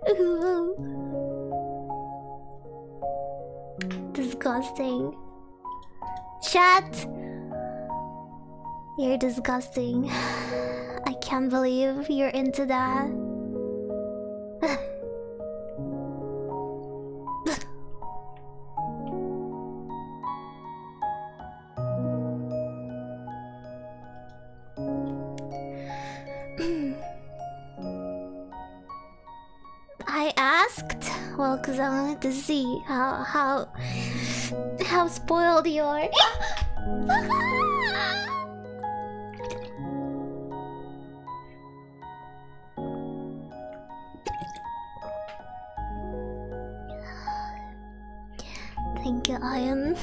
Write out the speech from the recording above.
Ooh. Disgusting. Chat! You're disgusting. I can't believe you're into that. I asked, well, because I wanted to see how spoiled you are. Thank you, Ian.